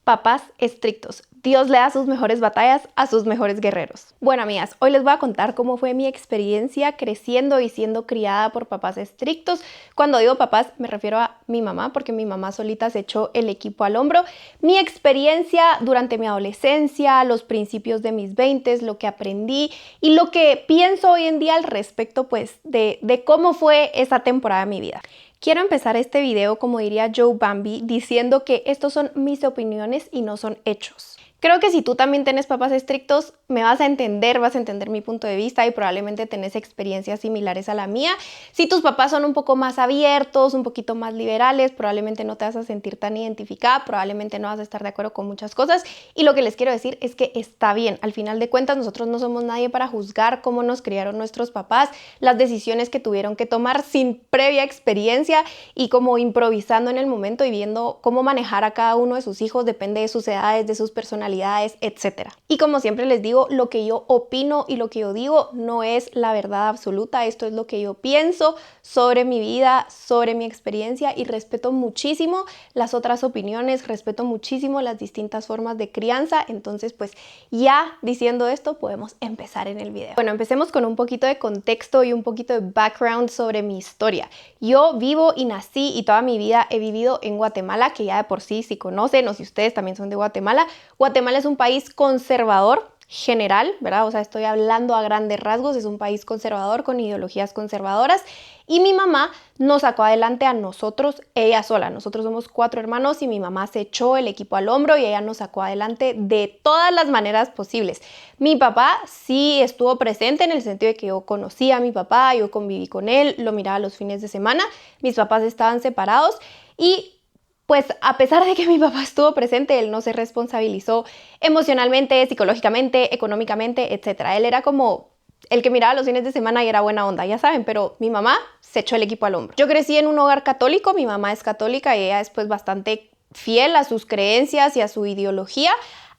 Papás estrictos. Dios le da sus mejores batallas a sus mejores guerreros. Bueno, amigas, hoy les voy a contar cómo fue mi experiencia creciendo y siendo criada por papás estrictos. Cuando digo papás, me refiero a mi mamá, porque mi mamá solita se echó el equipo al hombro. Mi experiencia durante mi adolescencia, los principios de mis 20s, lo que aprendí y lo que pienso hoy en día al respecto, pues, de cómo fue esa temporada de mi vida. Quiero empezar este video, como diría Joe Bambi, diciendo que estos son mis opiniones y no son hechos. Creo que si tú también tienes papás estrictos, me vas a entender mi punto de vista y probablemente tenés experiencias similares a la mía. Si tus papás son un poco más abiertos, un poquito más liberales, probablemente no te vas a sentir tan identificada, probablemente no vas a estar de acuerdo con muchas cosas. Y lo que les quiero decir es que está bien. Al final de cuentas, nosotros no somos nadie para juzgar cómo nos criaron nuestros papás, las decisiones que tuvieron que tomar sin previa experiencia y como improvisando en el momento y viendo cómo manejar a cada uno de sus hijos, depende de sus edades, de sus personalidades, etc. Y como siempre les digo, lo que yo opino y lo que yo digo no es la verdad absoluta. Esto es lo que yo pienso sobre mi vida, sobre mi experiencia, y respeto muchísimo las otras opiniones, respeto muchísimo las distintas formas de crianza. Entonces, pues ya diciendo esto, podemos empezar en el video. Bueno, empecemos con un poquito de contexto y un poquito de background sobre mi historia. Yo vivo y nací y toda mi vida he vivido en Guatemala, que ya de por sí, si conocen o si ustedes también son de Guatemala, Guatemala es un país conservador general, ¿verdad? O sea, estoy hablando a grandes rasgos, es un país conservador con ideologías conservadoras, y mi mamá nos sacó adelante a nosotros, ella sola. Nosotros somos 4 hermanos y mi mamá se echó el equipo al hombro y ella nos sacó adelante de todas las maneras posibles. Mi papá sí estuvo presente en el sentido de que yo conocí a mi papá, yo conviví con él, lo miraba los fines de semana, mis papás estaban separados y pues a pesar de que mi papá estuvo presente, él no se responsabilizó emocionalmente, psicológicamente, económicamente, etc. Él era como el que miraba los fines de semana y era buena onda, ya saben, pero mi mamá se echó el equipo al hombro. Yo crecí en un hogar católico, mi mamá es católica y ella es pues bastante fiel a sus creencias y a su ideología.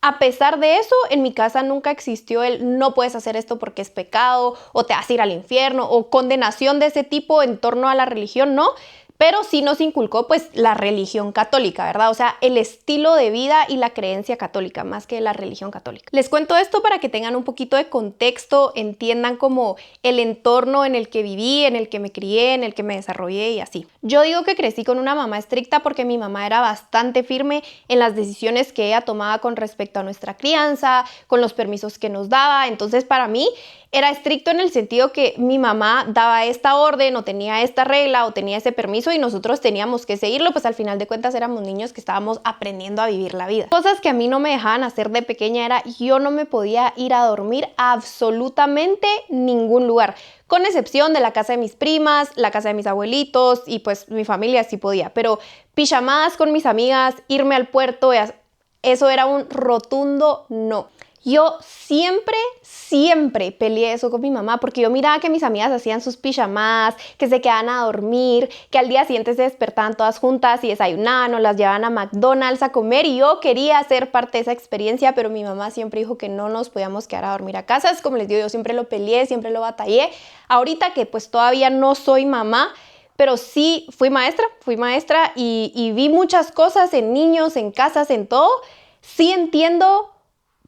A pesar de eso, en mi casa nunca existió el no puedes hacer esto porque es pecado o te vas a ir al infierno o condenación de ese tipo en torno a la religión, no. Pero sí nos inculcó pues la religión católica, ¿verdad? O sea, el estilo de vida y la creencia católica, más que la religión católica. Les cuento esto para que tengan un poquito de contexto, entiendan como el entorno en el que viví, en el que me crié, en el que me desarrollé y así. Yo digo que crecí con una mamá estricta porque mi mamá era bastante firme en las decisiones que ella tomaba con respecto a nuestra crianza, con los permisos que nos daba. Entonces, para mí era estricto en el sentido que mi mamá daba esta orden o tenía esta regla o tenía ese permiso y nosotros teníamos que seguirlo, pues al final de cuentas éramos niños que estábamos aprendiendo a vivir la vida. Cosas que a mí no me dejaban hacer de pequeña era yo no me podía ir a dormir a absolutamente ningún lugar, con excepción de la casa de mis primas, la casa de mis abuelitos y pues mi familia sí podía, pero pijamadas con mis amigas, irme al puerto, eso era un rotundo no. Yo siempre peleé eso con mi mamá porque yo miraba que mis amigas hacían sus pijamadas, que se quedaban a dormir, que al día siguiente se despertaban todas juntas y desayunaban o las llevaban a McDonald's a comer, y yo quería ser parte de esa experiencia, pero mi mamá siempre dijo que no nos podíamos quedar a dormir a casa. Es como les digo, yo siempre lo peleé, siempre lo batallé. Ahorita que pues todavía no soy mamá, pero sí fui maestra y vi muchas cosas en niños, en casas, en todo. Sí entiendo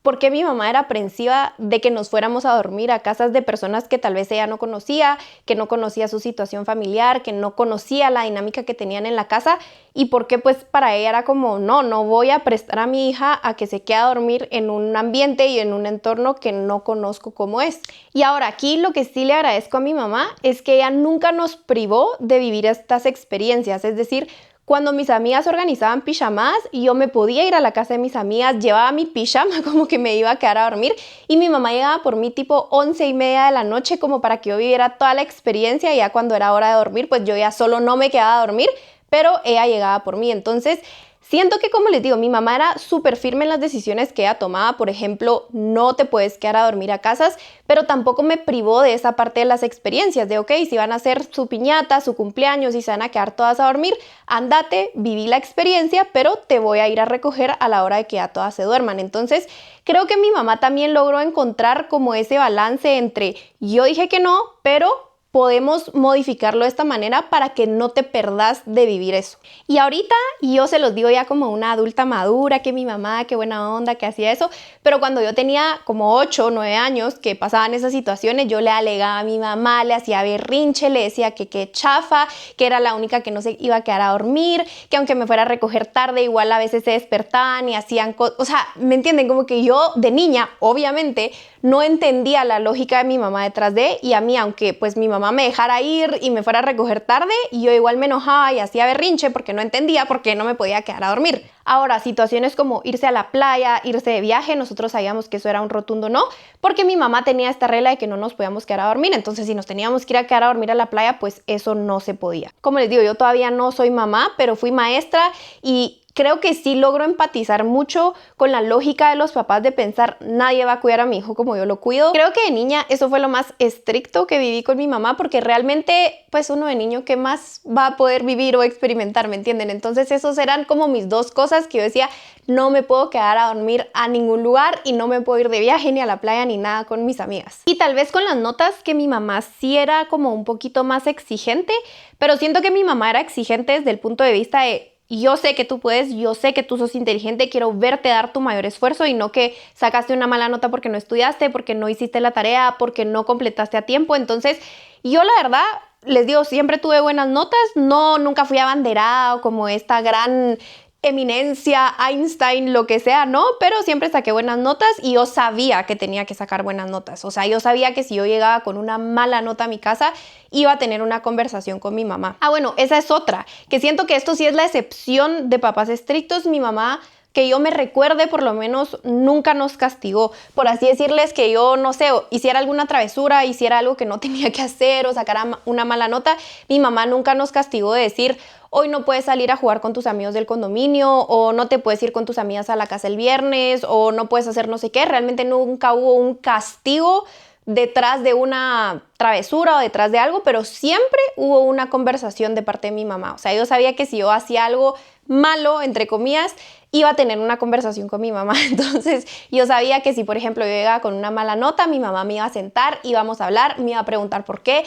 por qué mi mamá era aprensiva de que nos fuéramos a dormir a casas de personas que tal vez ella no conocía, que no conocía su situación familiar, que no conocía la dinámica que tenían en la casa, y por qué pues para ella era como no voy a prestar a mi hija a que se quede a dormir en un ambiente y en un entorno que no conozco cómo es. Y ahora aquí lo que sí le agradezco a mi mamá es que ella nunca nos privó de vivir estas experiencias, es decir, cuando mis amigas organizaban pijamadas y yo me podía ir a la casa de mis amigas, llevaba mi pijama como que me iba a quedar a dormir, y mi mamá llegaba por mí tipo 11:30 de la noche como para que yo viviera toda la experiencia, y ya cuando era hora de dormir pues yo ya solo no me quedaba a dormir, pero ella llegaba por mí. Entonces siento que, como les digo, mi mamá era súper firme en las decisiones que ella tomaba. Por ejemplo, no te puedes quedar a dormir a casas, pero tampoco me privó de esa parte de las experiencias, de ok, si van a hacer su piñata, su cumpleaños y se van a quedar todas a dormir, ándate, viví la experiencia, pero te voy a ir a recoger a la hora de que ya todas se duerman. Entonces, creo que mi mamá también logró encontrar como ese balance entre yo dije que no, pero podemos modificarlo de esta manera para que no te perdas de vivir eso. Y ahorita yo se los digo ya como una adulta madura, que mi mamá, qué buena onda, que hacía eso, pero cuando yo tenía como 8 o 9 años que pasaban esas situaciones, yo le alegaba a mi mamá, le hacía berrinche, le decía que qué chafa, que era la única que no se iba a quedar a dormir, que aunque me fuera a recoger tarde, igual a veces se despertaban y hacían cosas, o sea, ¿me entienden? Como que yo de niña, obviamente, no entendía la lógica de mi mamá detrás de, y a mí, aunque pues mi mamá me dejara ir y me fuera a recoger tarde, yo igual me enojaba y hacía berrinche porque no entendía por qué no me podía quedar a dormir. Ahora, situaciones como irse a la playa, irse de viaje, nosotros sabíamos que eso era un rotundo no, porque mi mamá tenía esta regla de que no nos podíamos quedar a dormir, entonces si nos teníamos que ir a quedar a dormir a la playa, pues eso no se podía. Como les digo, yo todavía no soy mamá, pero fui maestra y creo que sí logro empatizar mucho con la lógica de los papás de pensar, nadie va a cuidar a mi hijo como yo lo cuido. Creo que de niña eso fue lo más estricto que viví con mi mamá, porque realmente pues uno de niño, ¿qué más va a poder vivir o experimentar? ¿Me entienden? Entonces esos eran como mis dos cosas que yo decía, no me puedo quedar a dormir a ningún lugar y no me puedo ir de viaje ni a la playa ni nada con mis amigas. Y tal vez con las notas, que mi mamá sí era como un poquito más exigente, pero siento que mi mamá era exigente desde el punto de vista de yo sé que tú puedes, yo sé que tú sos inteligente, quiero verte dar tu mayor esfuerzo y no que sacaste una mala nota porque no estudiaste, porque no hiciste la tarea, porque no completaste a tiempo. Entonces, yo la verdad, les digo, siempre tuve buenas notas, no, nunca fui abanderada o como esta gran eminencia, Einstein, lo que sea, ¿no? Pero siempre saqué buenas notas y yo sabía que tenía que sacar buenas notas. O sea, yo sabía que si yo llegaba con una mala nota a mi casa, iba a tener una conversación con mi mamá. Ah, bueno, esa es otra, que siento que esto sí es la excepción de papás estrictos. Mi mamá, que yo me recuerde, por lo menos nunca nos castigó. Por así decirles, que yo, no sé, hiciera alguna travesura, hiciera algo que no tenía que hacer o sacara una mala nota, mi mamá nunca nos castigó de decir, hoy no puedes salir a jugar con tus amigos del condominio, o no te puedes ir con tus amigas a la casa el viernes, o no puedes hacer no sé qué. Realmente nunca hubo un castigo detrás de una travesura o detrás de algo, pero siempre hubo una conversación de parte de mi mamá. O sea, yo sabía que si yo hacía algo malo, entre comillas, iba a tener una conversación con mi mamá. Entonces yo sabía que si, por ejemplo, yo llegaba con una mala nota, mi mamá me iba a sentar, íbamos a hablar, me iba a preguntar por qué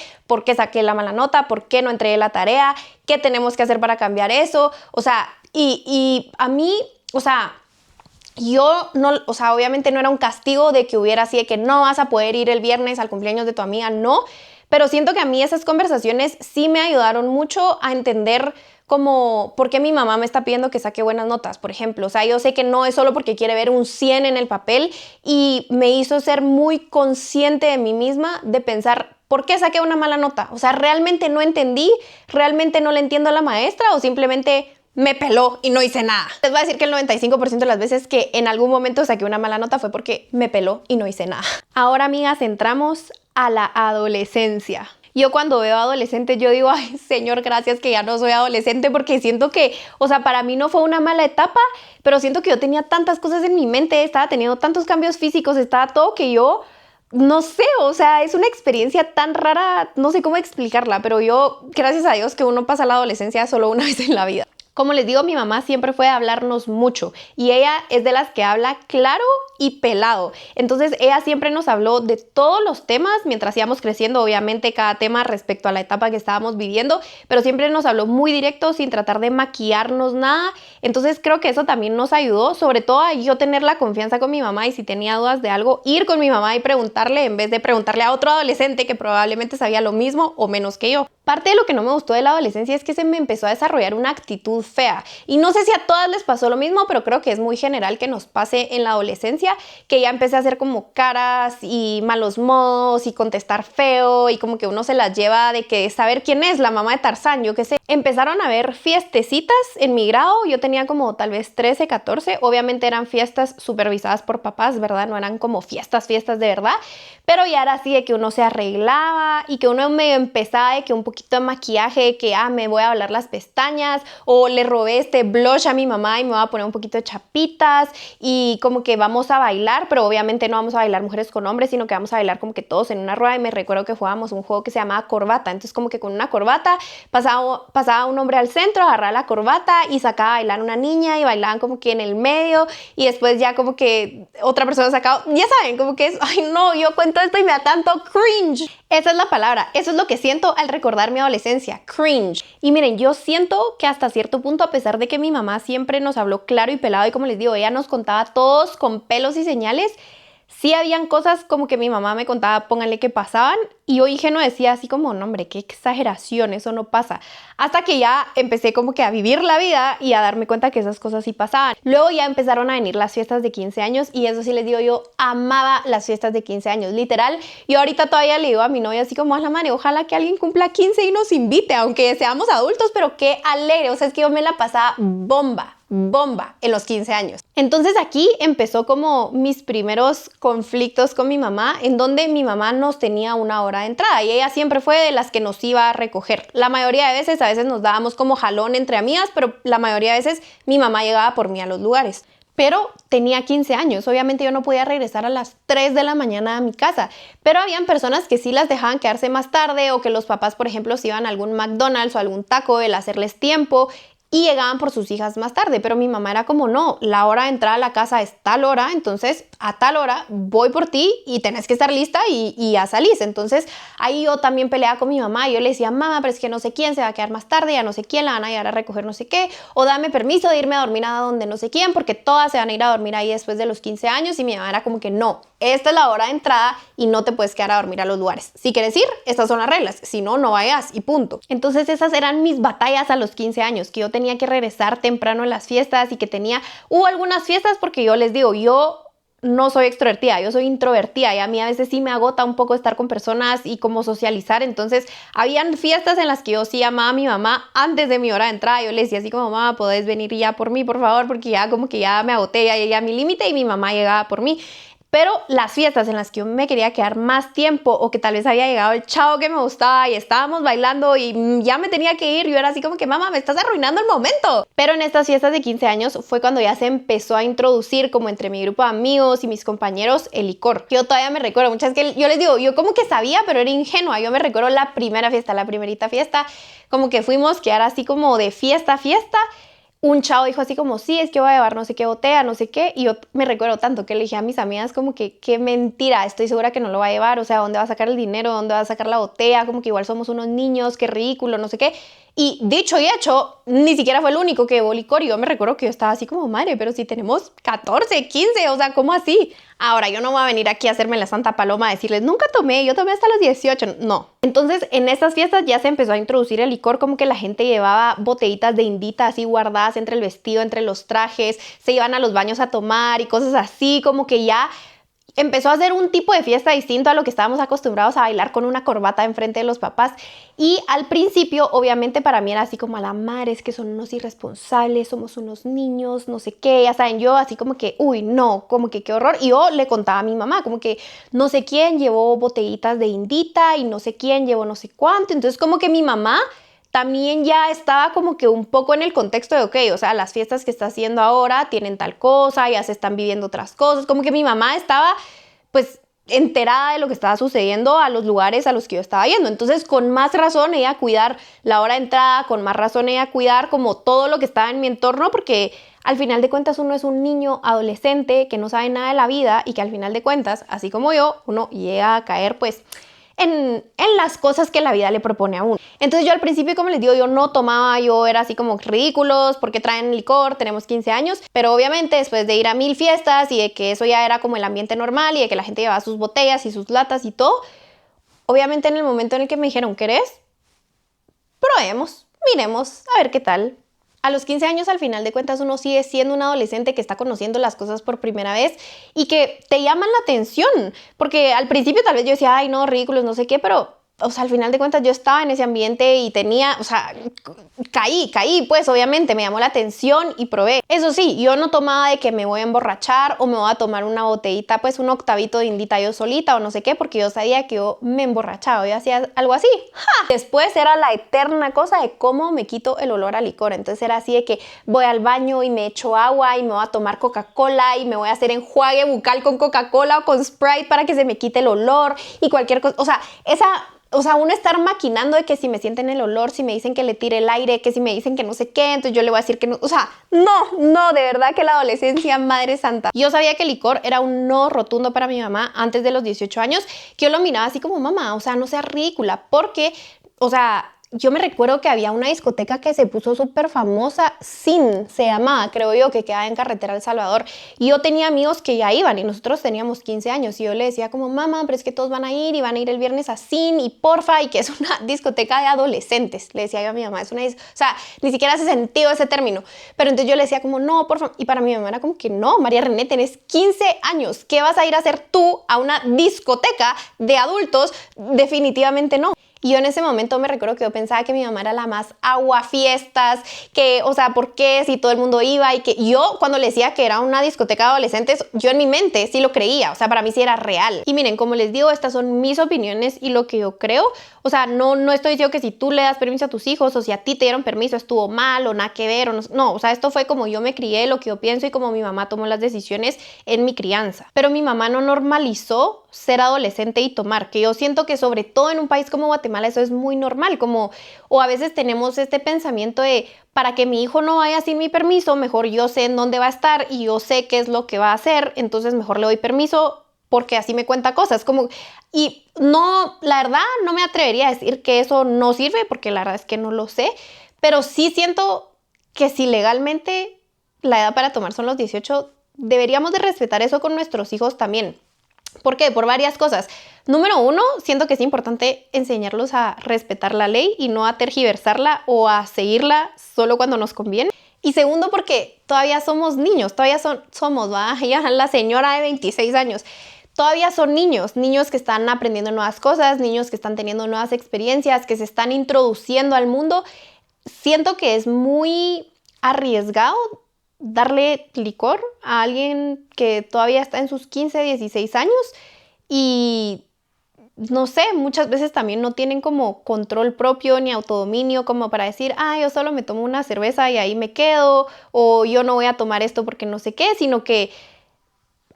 saqué la mala nota, por qué no entregué la tarea, qué tenemos que hacer para cambiar eso. O sea, y a mí, o sea, yo no, o sea, obviamente no era un castigo de que hubiera así de que no vas a poder ir el viernes al cumpleaños de tu amiga, no, pero siento que a mí esas conversaciones sí me ayudaron mucho a entender como por qué mi mamá me está pidiendo que saque buenas notas, por ejemplo. O sea, yo sé que no es solo porque quiere ver un 100 en el papel, y me hizo ser muy consciente de mí misma, de pensar, ¿por qué saqué una mala nota? O sea, ¿realmente no entendí? ¿Realmente no le entiendo a la maestra? ¿O simplemente me peló y no hice nada? Les voy a decir que el 95% de las veces que en algún momento saqué una mala nota fue porque me peló y no hice nada. Ahora, amigas, entramos a la adolescencia. Yo cuando veo adolescente, yo digo, ay, Señor, gracias que ya no soy adolescente, porque siento que, o sea, para mí no fue una mala etapa, pero siento que yo tenía tantas cosas en mi mente, estaba teniendo tantos cambios físicos, estaba todo que yo, no sé, o sea, es una experiencia tan rara, no sé cómo explicarla, pero yo, gracias a Dios que uno pasa la adolescencia solo una vez en la vida. Como les digo, mi mamá siempre fue a hablarnos mucho y ella es de las que habla claro y pelado. Entonces ella siempre nos habló de todos los temas mientras íbamos creciendo, obviamente cada tema respecto a la etapa que estábamos viviendo, pero siempre nos habló muy directo, sin tratar de maquillarnos nada. Entonces creo que eso también nos ayudó, sobre todo a yo tener la confianza con mi mamá, y si tenía dudas de algo, ir con mi mamá y preguntarle, en vez de preguntarle a otro adolescente que probablemente sabía lo mismo o menos que yo. Parte de lo que no me gustó de la adolescencia es que se me empezó a desarrollar una actitud fea, y no sé si a todas les pasó lo mismo, pero creo que es muy general que nos pase en la adolescencia, que ya empecé a hacer como caras y malos modos y contestar feo, y como que uno se las lleva de que saber quién es la mamá de Tarzán, yo qué sé. Empezaron a haber fiestecitas en mi grado, yo tenía como tal vez 13, 14, obviamente eran fiestas supervisadas por papás, ¿verdad? No eran como fiestas de verdad, pero ya era así de que uno se arreglaba y que uno medio empezaba de que un poquito poquito de maquillaje, que me voy a hablar las pestañas, o le robé este blush a mi mamá y me voy a poner un poquito de chapitas, y como que vamos a bailar, pero obviamente no vamos a bailar mujeres con hombres, sino que vamos a bailar como que todos en una rueda. Y me recuerdo que jugábamos un juego que se llamaba corbata, entonces como que con una corbata pasaba un hombre al centro, agarraba la corbata y sacaba a bailar una niña y bailaban como que en el medio, y después ya como que otra persona sacaba, ya saben, como que es, ay no, yo cuento esto y me da tanto cringe. Esa es la palabra, eso es lo que siento al recordar mi adolescencia, cringe. Y miren, yo siento que hasta cierto punto, a pesar de que mi mamá siempre nos habló claro y pelado, y como les digo, ella nos contaba todos con pelos y señales, sí habían cosas como que mi mamá me contaba, pónganle, que pasaban, y yo ingenuo decía así como, no hombre, qué exageración, eso no pasa. Hasta que ya empecé como que a vivir la vida y a darme cuenta que esas cosas sí pasaban. Luego ya empezaron a venir las fiestas de 15 años, y eso sí les digo, yo amaba las fiestas de 15 años, literal. Yo ahorita todavía le digo a mi novia así como, a la madre, ojalá que alguien cumpla 15 y nos invite, aunque seamos adultos, pero qué alegre. O sea, es que yo me la pasaba bomba en los 15 años. Entonces aquí empezó como mis primeros conflictos con mi mamá, en donde mi mamá nos tenía una hora de entrada y ella siempre fue de las que nos iba a recoger. La mayoría de veces, a veces nos dábamos como jalón entre amigas, pero la mayoría de veces mi mamá llegaba por mí a los lugares. Pero tenía 15 años, obviamente yo no podía regresar a las 3 de la mañana a mi casa, pero habían personas que sí las dejaban quedarse más tarde, o que los papás, por ejemplo, se iban a algún McDonald's o algún Taco Bell a hacerles tiempo y llegaban por sus hijas más tarde. Pero mi mamá era como, no, la hora de entrar a la casa es tal hora, entonces a tal hora voy por ti y tenés que estar lista y ya salís. Entonces ahí yo también peleaba con mi mamá y yo le decía, mamá, pero es que no sé quién se va a quedar más tarde, ya no sé quién la van a llegar a recoger, no sé qué, o dame permiso de irme a dormir a donde no sé quién, porque todas se van a ir a dormir ahí después de los 15 años. Y mi mamá era como que no, esta es la hora de entrada y no te puedes quedar a dormir a los lugares. Si quieres ir, estas son las reglas, si no, no vayas y punto. Entonces esas eran mis batallas a los 15 años, que yo tenía que regresar temprano en las fiestas, y que hubo algunas fiestas, porque yo les digo, yo no soy extrovertida, yo soy introvertida, y a mí a veces sí me agota un poco estar con personas y como socializar. Entonces habían fiestas en las que yo sí llamaba a mi mamá antes de mi hora de entrada. Yo le decía así como, mamá, ¿podés venir ya por mí, por favor? Porque ya como que ya me agoté, ya llegué a mi límite, y mi mamá llegaba por mí. Pero las fiestas en las que yo me quería quedar más tiempo, o que tal vez había llegado el chavo que me gustaba y estábamos bailando y ya me tenía que ir, yo era así como que, mamá, me estás arruinando el momento. Pero en estas fiestas de 15 años fue cuando ya se empezó a introducir como entre mi grupo de amigos y mis compañeros el licor. Yo todavía me recuerdo, muchas que yo les digo, yo como que sabía, pero era ingenua. Yo me recuerdo la primerita fiesta, como que fuimos, que era así como de fiesta a fiesta. Un chavo dijo así como, sí, es que voy a llevar no sé qué botella, no sé qué. Y yo me recuerdo tanto que le dije a mis amigas como que, qué mentira, estoy segura que no lo va a llevar. O sea, ¿dónde va a sacar el dinero? ¿Dónde va a sacar la botella? Como que igual somos unos niños, qué ridículo, no sé qué. Y dicho y hecho, ni siquiera fue el único que llevó licor. Y yo me recuerdo que yo estaba así como, madre, pero si tenemos 14, 15, o sea, ¿cómo así? Ahora, yo no voy a venir aquí a hacerme la santa paloma a decirles, nunca tomé, yo tomé hasta los 18. No. Entonces, en estas fiestas ya se empezó a introducir el licor, como que la gente llevaba botellitas de indita así guardadas entre el vestido, entre los trajes, se iban a los baños a tomar y cosas así, como que ya empezó a ser un tipo de fiesta distinto a lo que estábamos acostumbrados a bailar con una corbata enfrente de los papás. Y al principio, obviamente, para mí era así como, a la madre, es que son unos irresponsables, somos unos niños, no sé qué, ya saben, yo así como que, uy, no, como que qué horror. Y yo le contaba a mi mamá, como que no sé quién llevó botellitas de indita y no sé quién llevó no sé cuánto. Entonces como que mi mamá también ya estaba como que un poco en el contexto de, ok, o sea, las fiestas que está haciendo ahora tienen tal cosa, ya se están viviendo otras cosas. Como que mi mamá estaba, pues, enterada de lo que estaba sucediendo a los lugares a los que yo estaba yendo. Entonces, con más razón ella cuidar la hora de entrada, con más razón ella cuidar como todo lo que estaba en mi entorno, porque al final de cuentas uno es un niño adolescente que no sabe nada de la vida, y que al final de cuentas, así como yo, uno llega a caer, pues, en las cosas que la vida le propone a uno. Entonces yo al principio, como les digo, yo no tomaba, yo era así como ridículos, porque traen licor, tenemos 15 años, pero obviamente después de ir a 1000 fiestas y de que eso ya era como el ambiente normal y de que la gente llevaba sus botellas y sus latas y todo, obviamente en el momento en el que me dijeron, ¿querés? Probemos, miremos, a ver qué tal. A los 15 años, al final de cuentas, uno sigue siendo un adolescente que está conociendo las cosas por primera vez y que te llaman la atención. Porque al principio tal vez yo decía, ay, no, ridículos, no sé qué, pero o sea, al final de cuentas yo estaba en ese ambiente y tenía, o sea, caí, pues obviamente me llamó la atención y probé. Eso sí, yo no tomaba de que me voy a emborrachar o me voy a tomar una botellita, pues un octavito de indita yo solita o no sé qué, porque yo sabía que yo me emborrachaba, yo hacía algo así. ¡Ja! Después era la eterna cosa de cómo me quito el olor a licor. Entonces era así de que voy al baño y me echo agua y me voy a tomar Coca-Cola y me voy a hacer enjuague bucal con Coca-Cola o con Sprite para que se me quite el olor y cualquier cosa. O sea, uno estar maquinando de que si me sienten el olor, si me dicen que le tire el aire, que si me dicen que no sé qué, entonces yo le voy a decir que no. O sea, no, de verdad que la adolescencia, madre santa. Yo sabía que el licor era un no rotundo para mi mamá antes de los 18 años, que yo lo miraba así como, mamá, o sea, no seas ridícula, porque, o sea, yo me recuerdo que había una discoteca que se puso súper famosa, Sin se llamaba, creo yo, que quedaba en Carretera El Salvador. Y yo tenía amigos que ya iban y nosotros teníamos 15 años. Y yo le decía como, mamá, pero es que todos van a ir y van a ir el viernes a Sin y porfa, y que es una discoteca de adolescentes. Le decía yo a mi mamá, o sea, ni siquiera hace sentido ese término. Pero entonces yo le decía como, no, porfa. Y para mi mamá era como que no, María René, tenés 15 años. ¿Qué vas a ir a hacer tú a una discoteca de adultos? Definitivamente no. Y yo en ese momento me recuerdo que yo pensaba que mi mamá era la más aguafiestas, que, o sea, ¿por qué? Si todo el mundo iba y que yo cuando le decía que era una discoteca de adolescentes, yo en mi mente sí lo creía, o sea, para mí sí era real. Y miren, como les digo, estas son mis opiniones y lo que yo creo, o sea, no estoy diciendo que si tú le das permiso a tus hijos o si a ti te dieron permiso estuvo mal o nada que ver, no, o sea, esto fue como yo me crié, lo que yo pienso y como mi mamá tomó las decisiones en mi crianza. Pero mi mamá no normalizó ser adolescente y tomar, que yo siento que sobre todo en un país como Guatemala eso es muy normal, como, o a veces tenemos este pensamiento de, para que mi hijo no vaya sin mi permiso, mejor yo sé en dónde va a estar y yo sé qué es lo que va a hacer, entonces mejor le doy permiso porque así me cuenta cosas, como, y no, la verdad no me atrevería a decir que eso no sirve, porque la verdad es que no lo sé, pero sí siento que si legalmente la edad para tomar son los 18, deberíamos de respetar eso con nuestros hijos también. ¿Por qué? Por varias cosas. Número uno, siento que es importante enseñarlos a respetar la ley y no a tergiversarla o a seguirla solo cuando nos conviene. Y segundo, porque todavía somos niños, todavía somos, ¿va? Ya la señora de 26 años. Todavía son niños que están aprendiendo nuevas cosas, niños que están teniendo nuevas experiencias, que se están introduciendo al mundo. Siento que es muy arriesgado darle licor a alguien que todavía está en sus 15, 16 años y no sé, muchas veces también no tienen como control propio ni autodominio como para decir, yo solo me tomo una cerveza y ahí me quedo, o yo no voy a tomar esto porque no sé qué, sino que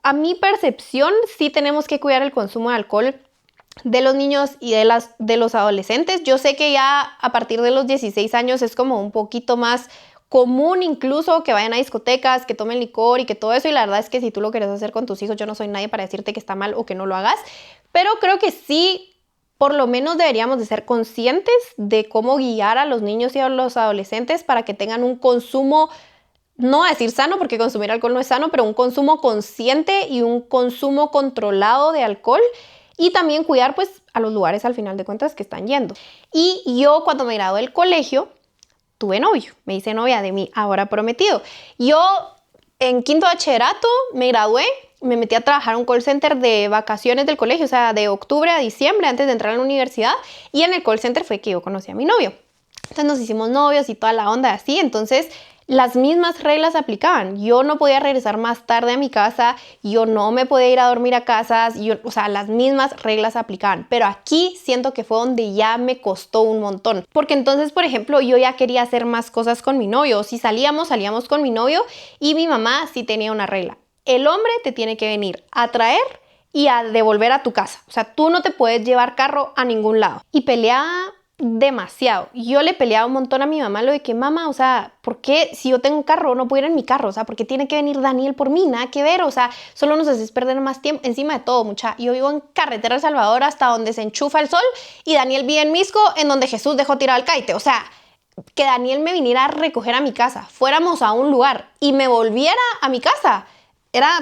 a mi percepción sí tenemos que cuidar el consumo de alcohol de los niños y de los adolescentes. Yo sé que ya a partir de los 16 años es como un poquito más común incluso que vayan a discotecas, que tomen licor y que todo eso, y la verdad es que si tú lo quieres hacer con tus hijos, yo no soy nadie para decirte que está mal o que no lo hagas, pero creo que sí, por lo menos deberíamos de ser conscientes de cómo guiar a los niños y a los adolescentes para que tengan un consumo, no a decir sano, porque consumir alcohol no es sano, pero un consumo consciente y un consumo controlado de alcohol, y también cuidar pues a los lugares al final de cuentas que están yendo. Y yo cuando me gradué del colegio, tuve novio, me hice novia de mi ahora prometido. Yo en quinto bachillerato me gradué, me metí a trabajar en un call center de vacaciones del colegio, o sea, de octubre a diciembre antes de entrar a la universidad, y en el call center fue que yo conocí a mi novio. Entonces nos hicimos novios y toda la onda así, entonces las mismas reglas aplicaban. Yo no podía regresar más tarde a mi casa, yo no me podía ir a dormir a casas, o sea, las mismas reglas aplicaban. Pero aquí siento que fue donde ya me costó un montón. Porque entonces, por ejemplo, yo ya quería hacer más cosas con mi novio. Si salíamos con mi novio, y mi mamá sí tenía una regla. El hombre te tiene que venir a traer y a devolver a tu casa. O sea, tú no te puedes llevar carro a ningún lado. Y peleaba demasiado. Yo le peleaba un montón a mi mamá lo de que, mamá, o sea, ¿por qué si yo tengo un carro no puedo ir en mi carro? O sea, ¿por qué tiene que venir Daniel por mí? Nada que ver, o sea, solo nos haces perder más tiempo. Encima de todo, mucha, yo vivo en Carretera El Salvador hasta donde se enchufa el sol, y Daniel vive en Misco, en donde Jesús dejó tirado el caite. O sea, que Daniel me viniera a recoger a mi casa, fuéramos a un lugar y me volviera a mi casa. Era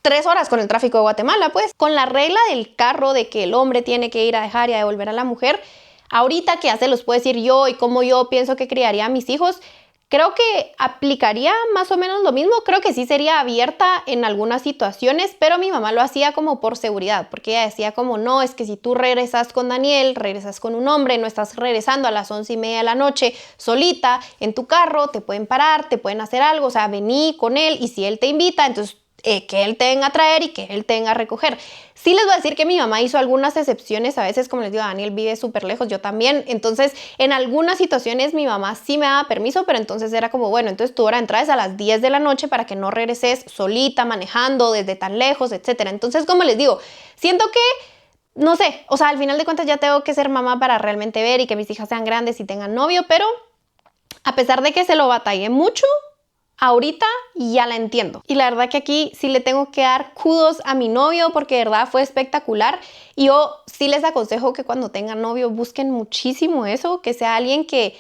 3 horas con el tráfico de Guatemala, pues. Con la regla del carro de que el hombre tiene que ir a dejar y a devolver a la mujer, ahorita que ya se los puedo decir yo y cómo yo pienso que criaría a mis hijos, Creo que aplicaría más o menos lo mismo, creo que sí sería abierta en algunas situaciones, pero mi mamá lo hacía como por seguridad, porque ella decía como no, es que si tú regresas con Daniel, regresas con un hombre, no estás regresando a las 11:30 de la noche solita en tu carro, te pueden parar, te pueden hacer algo, o sea, vení con él y si él te invita, entonces que él te venga a traer y que él te venga a recoger. Sí les voy a decir que mi mamá hizo algunas excepciones, a veces como les digo, Daniel vive súper lejos, yo también, entonces en algunas situaciones mi mamá sí me daba permiso, pero entonces era como, bueno, entonces tu hora de entrada es a las 10 de la noche para que no regreses solita, manejando desde tan lejos, etcétera. Entonces, como les digo, siento que no sé, o sea, al final de cuentas ya tengo que ser mamá para realmente ver y que mis hijas sean grandes y tengan novio, pero a pesar de que se lo batallé mucho, ahorita ya la entiendo. Y la verdad que aquí sí le tengo que dar kudos a mi novio porque de verdad fue espectacular. Y yo sí les aconsejo que cuando tengan novio busquen muchísimo eso, que sea alguien que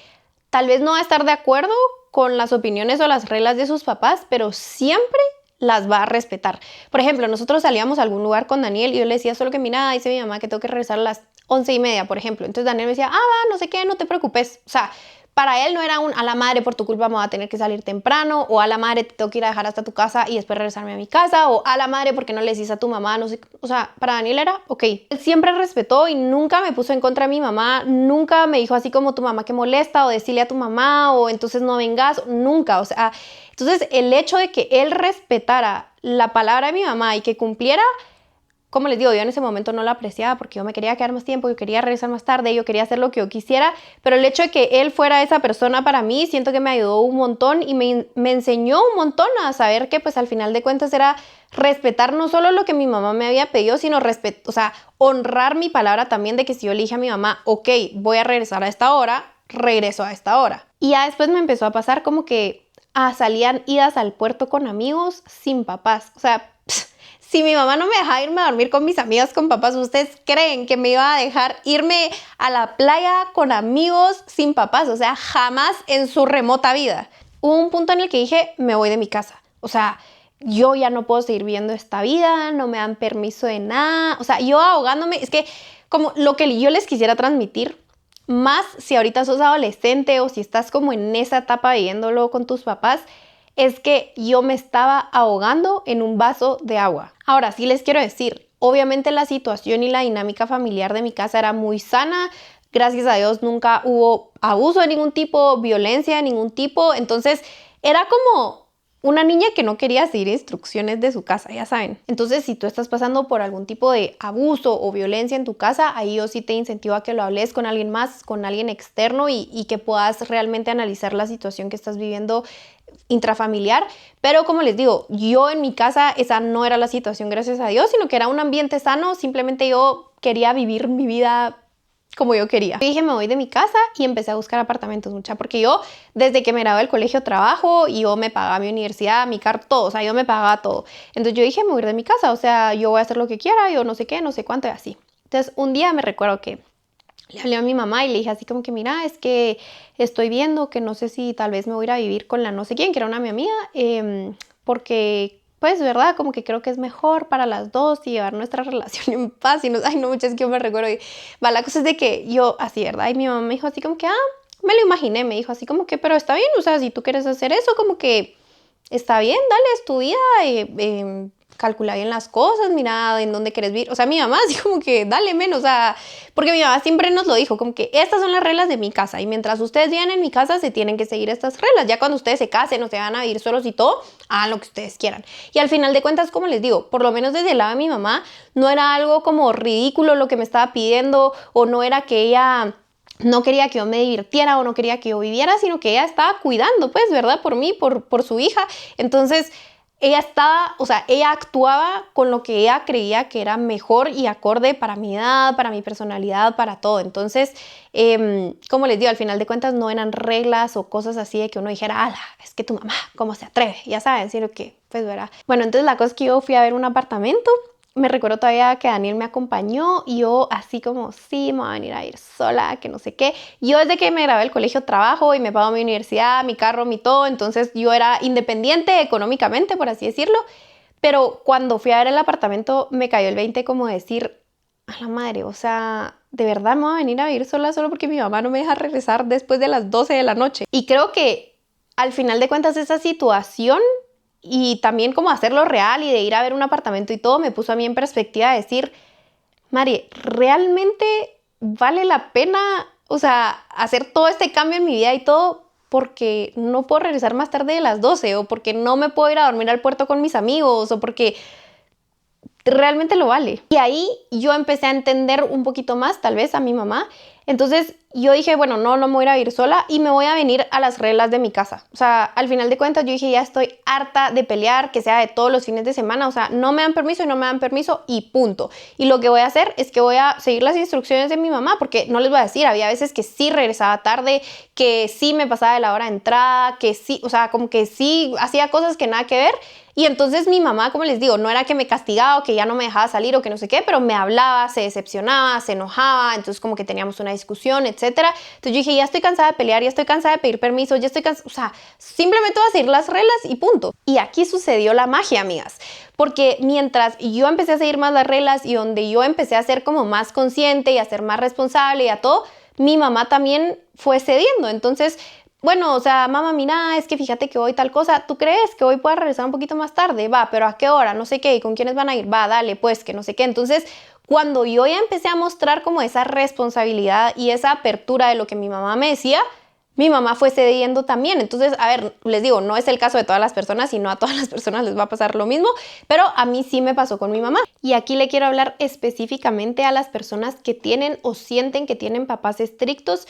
tal vez no va a estar de acuerdo con las opiniones o las reglas de sus papás, pero siempre las va a respetar. Por ejemplo, nosotros salíamos a algún lugar con Daniel y yo le decía solo que mira, dice mi mamá que tengo que regresar a las 11:30, por ejemplo. Entonces Daniel me decía, va, no sé qué, no te preocupes. O sea, para él no era un a la madre por tu culpa me voy a tener que salir temprano, o a la madre te tengo que ir a dejar hasta tu casa y después regresarme a mi casa, o a la madre porque no le decís a tu mamá, no sé. O sea, para Daniel era ok. Él siempre respetó y nunca me puso en contra de mi mamá, nunca me dijo así como tu mamá que molesta, o decirle a tu mamá, o entonces no vengas, nunca. O sea, entonces el hecho de que él respetara la palabra de mi mamá y que cumpliera, como les digo, yo en ese momento no lo apreciaba porque yo me quería quedar más tiempo, yo quería regresar más tarde, yo quería hacer lo que yo quisiera, pero el hecho de que él fuera esa persona para mí, siento que me ayudó un montón y me enseñó un montón a saber que pues al final de cuentas era respetar no solo lo que mi mamá me había pedido, sino o sea, honrar mi palabra también de que si yo le dije a mi mamá, ok, voy a regresar a esta hora, regreso a esta hora. Y ya después me empezó a pasar como que salían idas al puerto con amigos sin papás, o sea, si mi mamá no me dejaba irme a dormir con mis amigas, con papás, ¿ustedes creen que me iba a dejar irme a la playa con amigos sin papás? O sea, jamás en su remota vida. Hubo un punto en el que dije, me voy de mi casa. O sea, yo ya no puedo seguir viviendo esta vida, no me dan permiso de nada. O sea, yo ahogándome, es que como lo que yo les quisiera transmitir, más si ahorita sos adolescente o si estás como en esa etapa viviéndolo con tus papás, es que yo me estaba ahogando en un vaso de agua. Ahora, sí les quiero decir, obviamente la situación y la dinámica familiar de mi casa era muy sana. Gracias a Dios nunca hubo abuso de ningún tipo, violencia de ningún tipo. Entonces, era como una niña que no quería seguir instrucciones de su casa, ya saben. Entonces, si tú estás pasando por algún tipo de abuso o violencia en tu casa, ahí yo sí te incentivo a que lo hables con alguien más, con alguien externo y que puedas realmente analizar la situación que estás viviendo intrafamiliar, pero como les digo, yo en mi casa esa no era la situación, gracias a Dios, sino que era un ambiente sano, simplemente yo quería vivir mi vida como yo quería. Yo dije, me voy de mi casa y empecé a buscar apartamentos, mucha, porque yo desde que me gradué del colegio trabajo y yo me pagaba mi universidad, mi carro, todo, o sea, yo me pagaba todo. Entonces yo dije, me voy de mi casa, o sea, yo voy a hacer lo que quiera, yo no sé qué, no sé cuánto y así. Entonces un día me recuerdo que le hablé a mi mamá y le dije así como que, mira, es que estoy viendo que no sé si tal vez me voy a ir a vivir con la no sé quién, que era una mi amiga, porque, pues, ¿verdad? Como que creo que es mejor para las dos y llevar nuestra relación en paz. Y no, ay, no, muchas que yo me recuerdo. Y, va, la cosa es de que yo, así, ¿verdad? Y mi mamá me dijo así como que, me lo imaginé, me dijo así como que, pero está bien, o sea, si tú quieres hacer eso, como que está bien, dale, es tu vida, calcula bien las cosas, mira en dónde quieres vivir. O sea, mi mamá así como que dale menos, o sea, porque mi mamá siempre nos lo dijo, como que estas son las reglas de mi casa y mientras ustedes vivan en mi casa se tienen que seguir estas reglas. Ya cuando ustedes se casen o se van a vivir solos y todo, hagan lo que ustedes quieran. Y al final de cuentas, como les digo, por lo menos desde el lado de mi mamá, no era algo como ridículo lo que me estaba pidiendo o no era que ella no quería que yo me divirtiera o no quería que yo viviera, sino que ella estaba cuidando, pues, ¿verdad? Por mí, por su hija. Entonces, ella estaba, o sea, ella actuaba con lo que ella creía que era mejor y acorde para mi edad, para mi personalidad, para todo. Entonces, como les digo, al final de cuentas no eran reglas o cosas así de que uno dijera, ala, es que tu mamá, ¿cómo se atreve? Ya saben, sino que, pues, ¿verdad? Bueno, entonces la cosa es que yo fui a ver un apartamento. Me recuerdo todavía que Daniel me acompañó y yo así como, sí, me voy a venir a ir sola, que no sé qué. Yo desde que me gradué del colegio trabajo y me pago mi universidad, mi carro, mi todo. Entonces yo era independiente económicamente, por así decirlo. Pero cuando fui a ver el apartamento me cayó el 20 como decir, a la madre, o sea, de verdad me voy a venir a vivir sola solo porque mi mamá no me deja regresar después de las 12 de la noche. Y creo que al final de cuentas esa situación y también como hacerlo real y de ir a ver un apartamento y todo me puso a mí en perspectiva de decir, Mari, ¿realmente vale la pena, o sea, hacer todo este cambio en mi vida y todo porque no puedo regresar más tarde de las 12 o porque no me puedo ir a dormir al puerto con mis amigos o porque realmente lo vale? Y ahí yo empecé a entender un poquito más, tal vez, a mi mamá. Entonces yo dije, bueno, no me voy a ir a vivir sola y me voy a venir a las reglas de mi casa. O sea, al final de cuentas yo dije, ya estoy harta de pelear, que sea de todos los fines de semana. O sea, no me dan permiso y no me dan permiso y punto. Y lo que voy a hacer es que voy a seguir las instrucciones de mi mamá, porque no les voy a decir, había veces que sí regresaba tarde, que sí me pasaba de la hora de entrada, que sí, o sea, como que sí hacía cosas que nada que ver. Y entonces mi mamá, como les digo, no era que me castigaba o que ya no me dejaba salir o que no sé qué, pero me hablaba, se decepcionaba, se enojaba, entonces como que teníamos una discusión, etcétera. Entonces yo dije, ya estoy cansada de pelear, ya estoy cansada de pedir permiso, ya estoy cansada, o sea, simplemente voy a seguir las reglas y punto. Y aquí sucedió la magia, amigas, porque mientras yo empecé a seguir más las reglas y donde yo empecé a ser como más consciente y a ser más responsable y a todo, mi mamá también fue cediendo. Entonces, bueno, o sea, mamá, mira, es que fíjate que hoy tal cosa, ¿tú crees que hoy pueda regresar un poquito más tarde? Va, pero ¿a qué hora? No sé qué, ¿y con quiénes van a ir? Va, dale, pues, que no sé qué. Entonces, cuando yo ya empecé a mostrar como esa responsabilidad y esa apertura de lo que mi mamá me decía, mi mamá fue cediendo también. Entonces, a ver, les digo, no es el caso de todas las personas y no a todas las personas les va a pasar lo mismo, pero a mí sí me pasó con mi mamá. Y aquí le quiero hablar específicamente a las personas que tienen o sienten que tienen papás estrictos,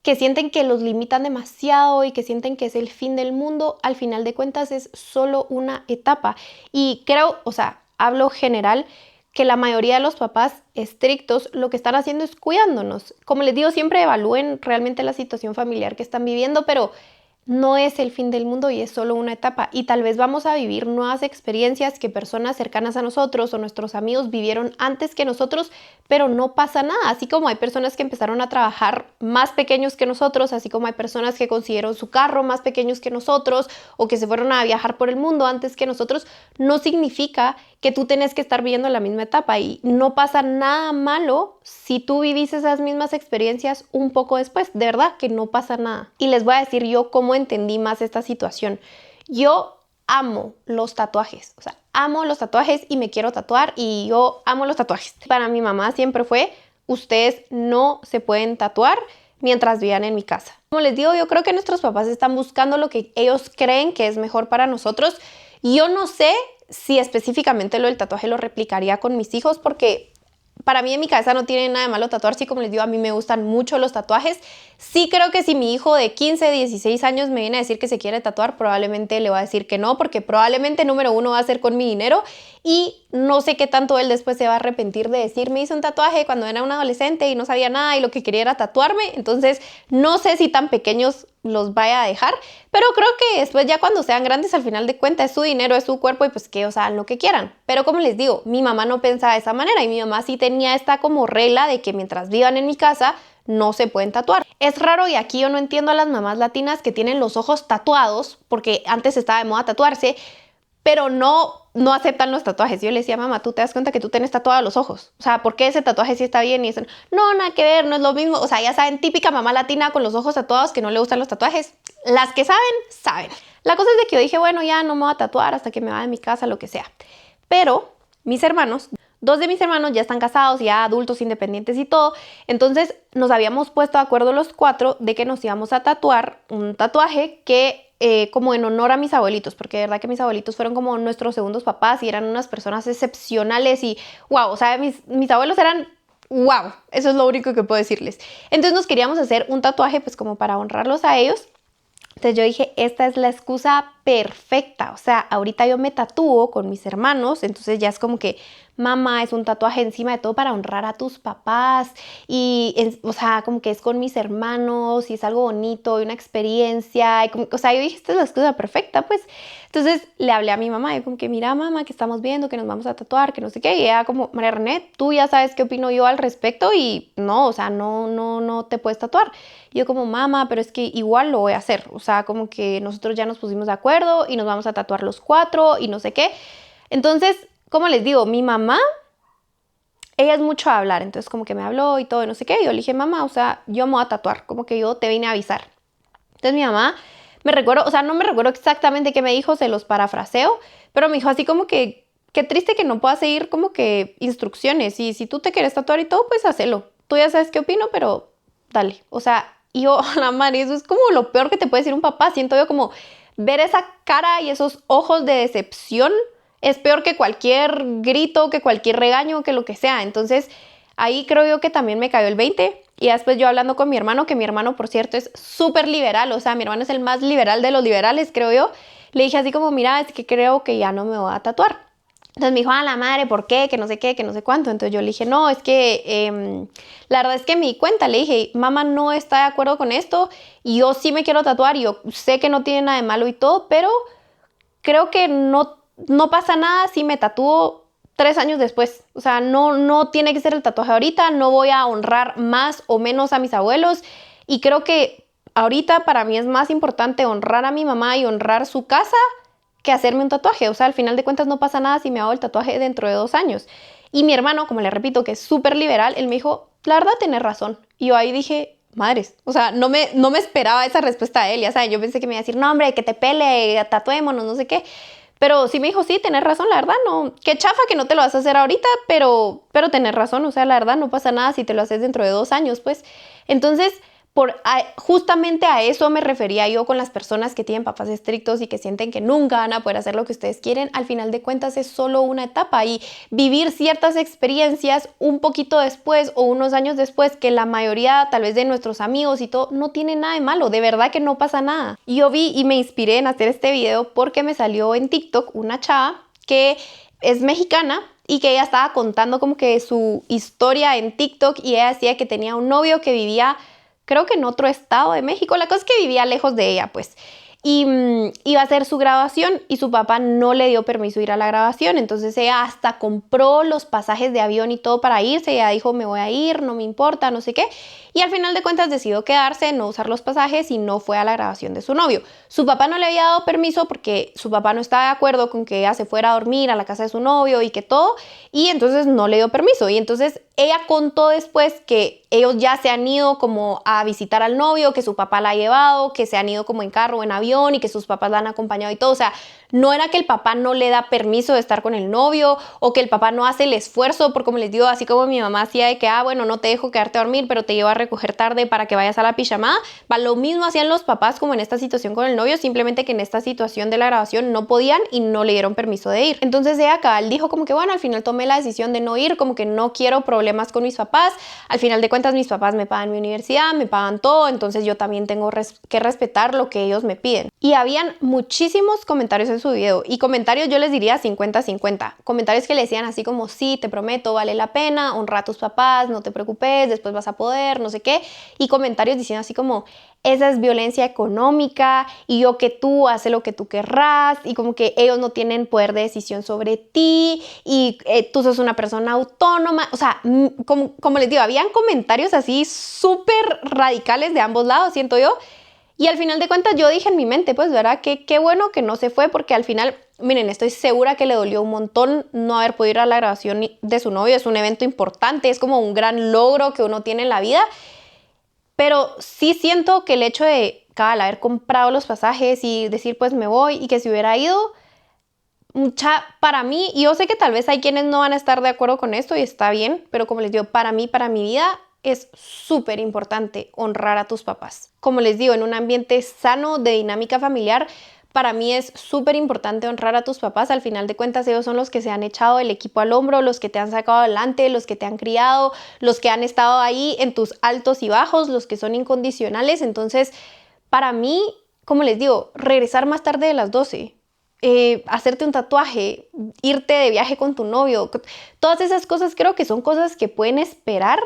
que sienten que los limitan demasiado y que sienten que es el fin del mundo. Al final de cuentas es solo una etapa. Y creo, o sea, hablo general, que la mayoría de los papás estrictos lo que están haciendo es cuidándonos. Como les digo, siempre evalúen realmente la situación familiar que están viviendo, pero no es el fin del mundo y es solo una etapa. Y tal vez vamos a vivir nuevas experiencias que personas cercanas a nosotros o nuestros amigos vivieron antes que nosotros, pero no pasa nada. Así como hay personas que empezaron a trabajar más pequeños que nosotros, así como hay personas que consiguieron su carro más pequeños que nosotros o que se fueron a viajar por el mundo antes que nosotros, no significa que tú tenés que estar viviendo la misma etapa y no pasa nada malo si tú vivís esas mismas experiencias un poco después. De verdad que no pasa nada. Y les voy a decir yo cómo entendí más esta situación. Yo amo los tatuajes, o sea, amo los tatuajes y me quiero tatuar y yo amo los tatuajes. Para mi mamá siempre fue, ustedes no se pueden tatuar mientras vivan en mi casa. Como les digo, yo creo que nuestros papás están buscando lo que ellos creen que es mejor para nosotros. Yo no sé si específicamente lo del tatuaje lo replicaría con mis hijos porque para mí en mi cabeza no tiene nada de malo tatuar. Sí, como les digo, a mí me gustan mucho los tatuajes. Sí creo que si mi hijo de 15, 16 años me viene a decir que se quiere tatuar, probablemente le voy a decir que no, porque probablemente número uno va a ser con mi dinero y no sé qué tanto él después se va a arrepentir de decir, me hice un tatuaje cuando era un adolescente y no sabía nada y lo que quería era tatuarme. Entonces no sé si tan pequeños los vaya a dejar, pero creo que después ya cuando sean grandes, al final de cuentas es su dinero, es su cuerpo y pues que, o sea, lo que quieran. Pero como les digo, mi mamá no pensaba de esa manera y mi mamá sí tenía esta como regla de que mientras vivan en mi casa no se pueden tatuar. Es raro y aquí yo no entiendo a las mamás latinas que tienen los ojos tatuados, porque antes estaba de moda tatuarse, pero no aceptan los tatuajes. Yo le decía, mamá, ¿tú te das cuenta que tú tienes tatuados los ojos? O sea, ¿por qué ese tatuaje sí está bien y eso no? Nada que ver, no es lo mismo. O sea, ya saben, típica mamá latina con los ojos tatuados que no le gustan los tatuajes. Las que saben, saben. La cosa es de que yo dije, bueno, ya no me voy a tatuar hasta que me vaya de mi casa, lo que sea. Pero mis hermanos, dos de mis hermanos ya están casados, ya adultos, independientes y todo. Entonces nos habíamos puesto de acuerdo los cuatro de que nos íbamos a tatuar un tatuaje que como en honor a mis abuelitos, porque de verdad que mis abuelitos fueron como nuestros segundos papás y eran unas personas excepcionales y wow, o sea, mis abuelos eran wow, eso es lo único que puedo decirles. Entonces nos queríamos hacer un tatuaje pues como para honrarlos a ellos. Entonces yo dije, esta es la excusa perfecta, o sea, ahorita yo me tatúo con mis hermanos, entonces ya es como que, mamá, es un tatuaje encima de todo para honrar a tus papás y, o sea, como que es con mis hermanos y es algo bonito y una experiencia, y como, o sea, yo dije, esta es la excusa perfecta, pues. Entonces le hablé a mi mamá y como que, mira, mamá, que estamos viendo, que nos vamos a tatuar, que no sé qué, y ella como, María René, tú ya sabes qué opino yo al respecto y no, o sea, no te puedes tatuar. Y yo como, mamá, pero es que igual lo voy a hacer, o sea, como que nosotros ya nos pusimos de acuerdo y nos vamos a tatuar los cuatro y no sé qué. Entonces, como les digo, mi mamá, ella es mucho a hablar, entonces como que me habló y todo y no sé qué. Y yo le dije, mamá, o sea, yo me voy a tatuar, como que yo te vine a avisar. Entonces mi mamá me recuerdo, o sea, no me recuerdo exactamente qué me dijo, se los parafraseo, pero me dijo así como que, qué triste que no puedas seguir como que instrucciones, y si tú te quieres tatuar y todo, pues hacelo. Tú ya sabes qué opino, pero dale. O sea, y yo, la madre, eso es como lo peor que te puede decir un papá. Siento yo como ver esa cara y esos ojos de decepción es peor que cualquier grito, que cualquier regaño, que lo que sea. Entonces, ahí creo yo que también me cayó el 20. Y después yo hablando con mi hermano, que mi hermano, por cierto, es súper liberal. O sea, mi hermano es el más liberal de los liberales, creo yo. Le dije así como, mira, es que creo que ya no me voy a tatuar. Entonces me dijo, la madre, ¿por qué? Que no sé qué, que no sé cuánto. Entonces yo le dije, no, es que la verdad es que me di cuenta. Le dije, mamá no está de acuerdo con esto y yo sí me quiero tatuar y yo sé que no tiene nada de malo y todo, pero creo que no pasa nada si me tatúo 3 años después. O sea, no tiene que ser el tatuaje ahorita, no voy a honrar más o menos a mis abuelos. Y creo que ahorita para mí es más importante honrar a mi mamá y honrar su casa que hacerme un tatuaje. O sea, al final de cuentas no pasa nada si me hago el tatuaje dentro de 2 años. Y mi hermano, como le repito, que es súper liberal, él me dijo, la verdad, tenés razón. Y yo ahí dije, madres, o sea, no me esperaba esa respuesta de él, ya sabes, yo pensé que me iba a decir, no, hombre, que te pele, tatuémonos, no sé qué. Pero sí me dijo, sí, tenés razón, la verdad, no, qué chafa que no te lo vas a hacer ahorita, pero tenés razón, o sea, la verdad, no pasa nada si te lo haces dentro de 2 años, pues. Entonces, justamente a eso me refería yo con las personas que tienen papás estrictos y que sienten que nunca van a poder hacer lo que ustedes quieren. Al final de cuentas es solo una etapa y vivir ciertas experiencias un poquito después o unos años después que la mayoría tal vez de nuestros amigos y todo no tiene nada de malo, de verdad que no pasa nada. Y yo vi y me inspiré en hacer este video porque me salió en TikTok una chava que es mexicana y que ella estaba contando como que su historia en TikTok y ella decía que tenía un novio que vivía creo que en otro estado de México. La cosa es que vivía lejos de ella, pues. Y iba a hacer su graduación y su papá no le dio permiso de ir a la graduación. Entonces ella hasta compró los pasajes de avión y todo para irse. Ella dijo, me voy a ir, no me importa, no sé qué. Y al final de cuentas decidió quedarse, no usar los pasajes y no fue a la graduación de su novio. Su papá no le había dado permiso porque su papá no estaba de acuerdo con que ella se fuera a dormir a la casa de su novio y que todo. Y entonces no le dio permiso. Y entonces ella contó después que ellos ya se han ido como a visitar al novio, que su papá la ha llevado, que se han ido como en carro o en avión y que sus papás la han acompañado y todo. O sea, no era que el papá no le da permiso de estar con el novio o que el papá no hace el esfuerzo, porque como les digo, así como mi mamá hacía de que, bueno, no te dejo quedarte a dormir, pero te llevo a recoger tarde para que vayas a la pijamada, lo mismo hacían los papás como en esta situación con el novio, simplemente que en esta situación de la grabación no podían y no le dieron permiso de ir. Entonces ella cabal dijo como que, bueno, al final tomé la decisión de no ir, como que no quiero problemas con mis papás, al final de cuentas mis papás me pagan mi universidad, me pagan todo, entonces yo también tengo que respetar lo que ellos me piden. Y habían muchísimos comentarios en su video, y comentarios yo les diría 50-50, comentarios que le decían así como, sí, te prometo, vale la pena, honra a tus papás, no te preocupes, después vas a poder, no sé qué, y comentarios diciendo así como, esa es violencia económica y yo que tú haces lo que tú querrás y como que ellos no tienen poder de decisión sobre ti y tú sos una persona autónoma. O sea, como les digo, habían comentarios así súper radicales de ambos lados, siento yo. Y al final de cuentas yo dije en mi mente, pues, ¿verdad? Qué bueno que no se fue porque al final, miren, estoy segura que le dolió un montón no haber podido ir a la graduación de su novio. Es un evento importante, es como un gran logro que uno tiene en la vida. Pero sí siento que el hecho de haber comprado los pasajes y decir pues me voy y que se hubiera ido, para mí, y yo sé que tal vez hay quienes no van a estar de acuerdo con esto y está bien, pero como les digo, para mí, para mi vida, es súper importante honrar a tus papás. Como les digo, en un ambiente sano de dinámica familiar, para mí es súper importante honrar a tus papás. Al final de cuentas, ellos son los que se han echado el equipo al hombro, los que te han sacado adelante, los que te han criado, los que han estado ahí en tus altos y bajos, los que son incondicionales. Entonces, para mí, como les digo, regresar más tarde de las 12, hacerte un tatuaje, irte de viaje con tu novio, todas esas cosas creo que son cosas que pueden esperar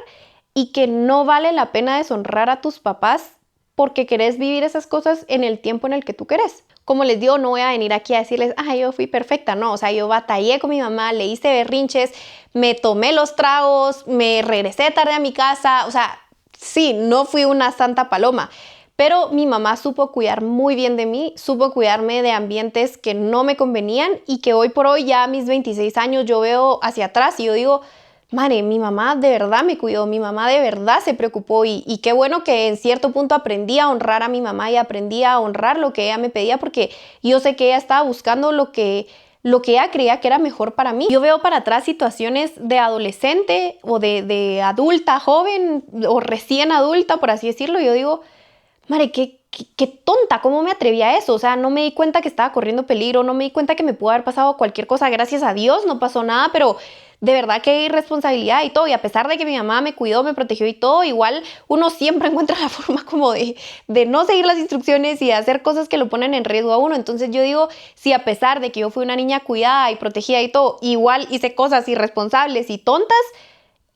y que no vale la pena deshonrar a tus papás porque querés vivir esas cosas en el tiempo en el que tú querés. Como les digo, no voy a venir aquí a decirles, yo fui perfecta, no, o sea, yo batallé con mi mamá, le hice berrinches, me tomé los tragos, me regresé tarde a mi casa, o sea, sí, no fui una santa paloma, pero mi mamá supo cuidar muy bien de mí, supo cuidarme de ambientes que no me convenían y que hoy por hoy, ya a mis 26 años, yo veo hacia atrás y yo digo, madre, mi mamá de verdad me cuidó, mi mamá de verdad se preocupó y qué bueno que en cierto punto aprendí a honrar a mi mamá y aprendí a honrar lo que ella me pedía porque yo sé que ella estaba buscando lo que ella creía que era mejor para mí. Yo veo para atrás situaciones de adolescente o de adulta, joven o recién adulta, por así decirlo, y yo digo, madre, qué tonta, ¿cómo me atreví a eso? O sea, no me di cuenta que estaba corriendo peligro, no me di cuenta que me pudo haber pasado cualquier cosa. Gracias a Dios no pasó nada, pero de verdad que hay irresponsabilidad y todo. Y a pesar de que mi mamá me cuidó, me protegió y todo, igual uno siempre encuentra la forma como de no seguir las instrucciones y de hacer cosas que lo ponen en riesgo a uno. Entonces yo digo, si a pesar de que yo fui una niña cuidada y protegida y todo, igual hice cosas irresponsables y tontas,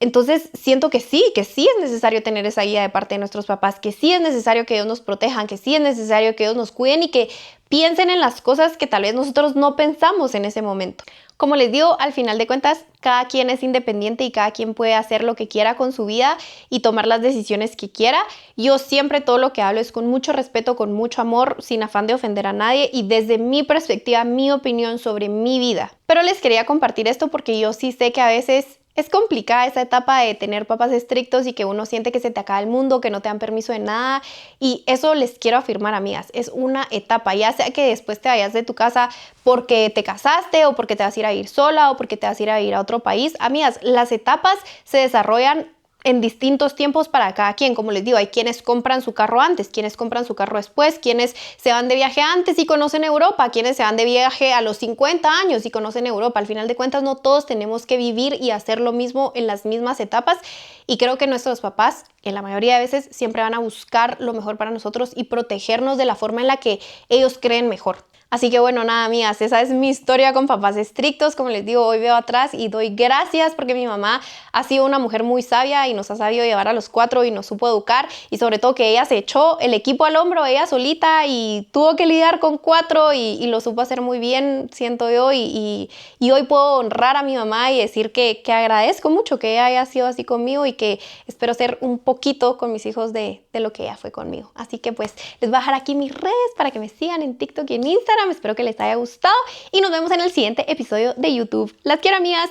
entonces siento que sí es necesario tener esa guía de parte de nuestros papás, que sí es necesario que ellos nos protejan, que sí es necesario que ellos nos cuiden y que piensen en las cosas que tal vez nosotros no pensamos en ese momento. Como les digo, al final de cuentas, cada quien es independiente y cada quien puede hacer lo que quiera con su vida y tomar las decisiones que quiera. Yo siempre todo lo que hablo es con mucho respeto, con mucho amor, sin afán de ofender a nadie y desde mi perspectiva, mi opinión sobre mi vida. Pero les quería compartir esto porque yo sí sé que a veces es complicada esa etapa de tener papás estrictos y que uno siente que se te acaba el mundo, que no te dan permiso de nada. Y eso les quiero afirmar, amigas, es una etapa. Ya sea que después te vayas de tu casa porque te casaste o porque te vas a ir a ir sola o porque te vas a ir a ir a otro país. Amigas, las etapas se desarrollan en distintos tiempos para cada quien. Como les digo, hay quienes compran su carro antes, quienes compran su carro después, quienes se van de viaje antes y conocen Europa, quienes se van de viaje a los 50 años y conocen Europa. Al final de cuentas, no todos tenemos que vivir y hacer lo mismo en las mismas etapas. Y creo que nuestros papás, en la mayoría de veces, siempre van a buscar lo mejor para nosotros y protegernos de la forma en la que ellos creen mejor. Así que bueno, nada, amigas, esa es mi historia con papás estrictos. Como les digo, hoy veo atrás y doy gracias porque mi mamá ha sido una mujer muy sabia y nos ha sabido llevar a los 4 y nos supo educar y sobre todo que ella se echó el equipo al hombro, ella solita y tuvo que lidiar con 4 y lo supo hacer muy bien, siento yo, y hoy puedo honrar a mi mamá y decir que agradezco mucho que ella haya sido así conmigo y que espero ser un poquito con mis hijos de lo que ella fue conmigo. Así que pues les voy a dejar aquí mis redes para que me sigan en TikTok y en Instagram. Espero que les haya gustado y nos vemos en el siguiente episodio de YouTube. Las quiero, amigas.